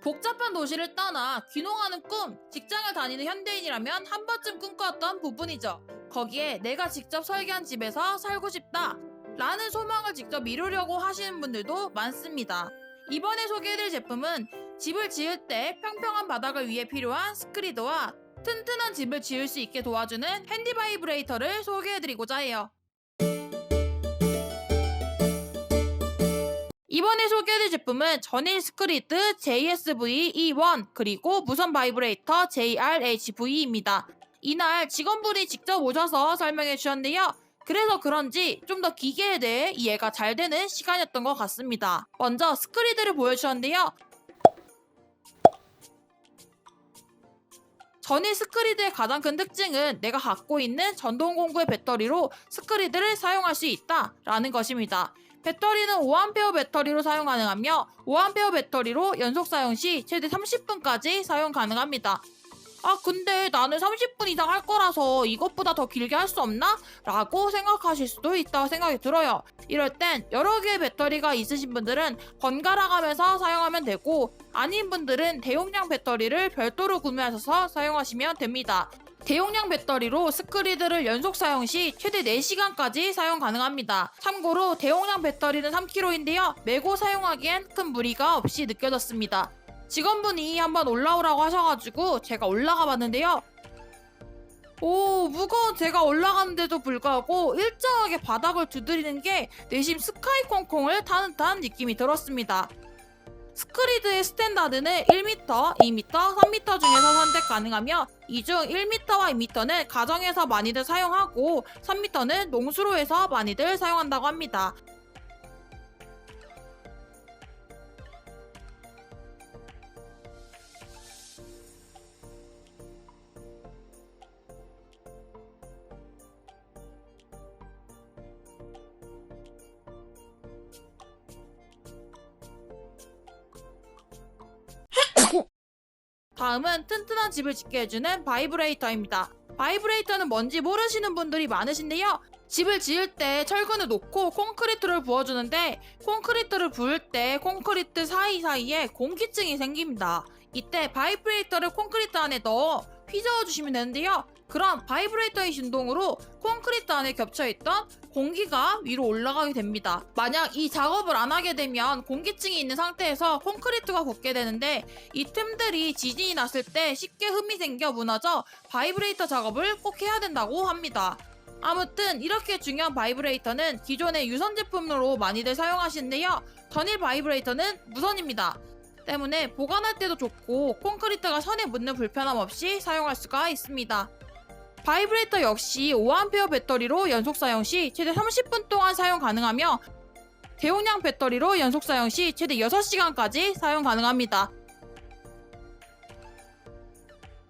복잡한 도시를 떠나 귀농하는 꿈, 직장을 다니는 현대인이라면 한 번쯤 꿈꿔왔던 부분이죠. 거기에 내가 직접 설계한 집에서 살고 싶다 라는 소망을 직접 이루려고 하시는 분들도 많습니다. 이번에 소개해드릴 제품은 집을 지을 때 평평한 바닥을 위해 필요한 스크리드와 튼튼한 집을 지을 수 있게 도와주는 핸디 바이브레이터를 소개해드리고자 해요. 이번에 소개해드릴 제품은 전일 스크리드 JSV-E1 그리고 무선 바이브레이터 JRHV입니다. 이날 직원분이 직접 오셔서 설명해 주셨는데요. 그래서 그런지 좀 더 기계에 대해 이해가 잘 되는 시간이었던 것 같습니다. 먼저 스크리드를 보여주셨는데요. 전일 스크리드의 가장 큰 특징은 내가 갖고 있는 전동공구의 배터리로 스크리드를 사용할 수 있다라는 것입니다. 배터리는 5A 배터리로 사용 가능하며 5A 배터리로 연속 사용 시 최대 30분까지 사용 가능합니다. 근데 나는 30분 이상 할 거라서 이것보다 더 길게 할 수 없나? 라고 생각하실 수도 있다고 생각이 들어요. 이럴 땐 여러 개의 배터리가 있으신 분들은 번갈아 가면서 사용하면 되고 아닌 분들은 대용량 배터리를 별도로 구매하셔서 사용하시면 됩니다. 대용량 배터리로 스크리드를 연속 사용 시 최대 4시간까지 사용 가능합니다. 참고로 대용량 배터리는 3kg인데요. 메고 사용하기엔 큰 무리가 없이 느껴졌습니다. 직원분이 한번 올라오라고 하셔가지고 제가 올라가 봤는데요. 무거운 제가 올라가는데도 불구하고 일정하게 바닥을 두드리는 게 내심 스카이 콩콩을 타는 듯한 느낌이 들었습니다. 스크리드의 스탠다드는 1m, 2m, 3m 중에서 선택 가능하며 이 중 1m와 2m는 가정에서 많이들 사용하고 3m는 농수로에서 많이들 사용한다고 합니다. 다음은 튼튼한 집을 짓게 해주는 바이브레이터입니다. 바이브레이터는 뭔지 모르시는 분들이 많으신데요. 집을 지을 때 철근을 놓고 콘크리트를 부어주는데 콘크리트를 부을 때 콘크리트 사이사이에 공기층이 생깁니다. 이때 바이브레이터를 콘크리트 안에 넣어 휘저어주시면 되는데요. 그럼 바이브레이터의 진동으로 콘크리트 안에 겹쳐있던 공기가 위로 올라가게 됩니다. 만약 이 작업을 안 하게 되면 공기층이 있는 상태에서 콘크리트가 굳게 되는데 이 틈들이 지진이 났을 때 쉽게 흠이 생겨 무너져 바이브레이터 작업을 꼭 해야 된다고 합니다. 아무튼 이렇게 중요한 바이브레이터는 기존의 유선 제품으로 많이들 사용하시는데요. 전일 바이브레이터는 무선입니다. 때문에 보관할 때도 좋고 콘크리트가 선에 묻는 불편함 없이 사용할 수가 있습니다. 바이브레이터 역시 5A 배터리로 연속 사용 시 최대 30분 동안 사용 가능하며 대용량 배터리로 연속 사용 시 최대 6시간까지 사용 가능합니다.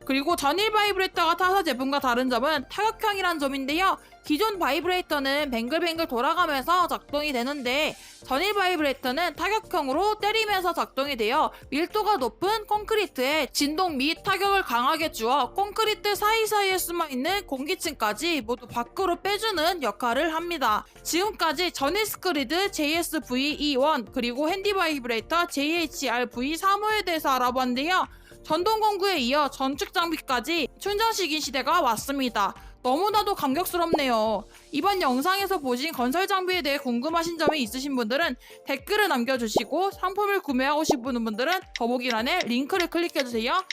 그리고 전일 바이브레이터가 타사 제품과 다른 점은 타격형이란 점인데요. 기존 바이브레이터는 뱅글뱅글 돌아가면서 작동이 되는데 전일 바이브레이터는 타격형으로 때리면서 작동이 되어 밀도가 높은 콘크리트에 진동 및 타격을 강하게 주어 콘크리트 사이사이에 숨어있는 공기층까지 모두 밖으로 빼주는 역할을 합니다. 지금까지 전일 스크리드 JSV-E1 그리고 핸디 바이브레이터 JHRV-3호에 대해서 알아봤는데요. 전동공구에 이어 전축 장비까지 춘전식인 시대가 왔습니다. 너무나도 감격스럽네요. 이번 영상에서 보신 건설 장비에 대해 궁금하신 점이 있으신 분들은 댓글을 남겨주시고 상품을 구매하고 싶은 분들은 더보기란에 링크를 클릭해주세요.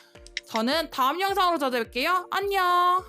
저는 다음 영상으로 찾아뵐게요. 안녕!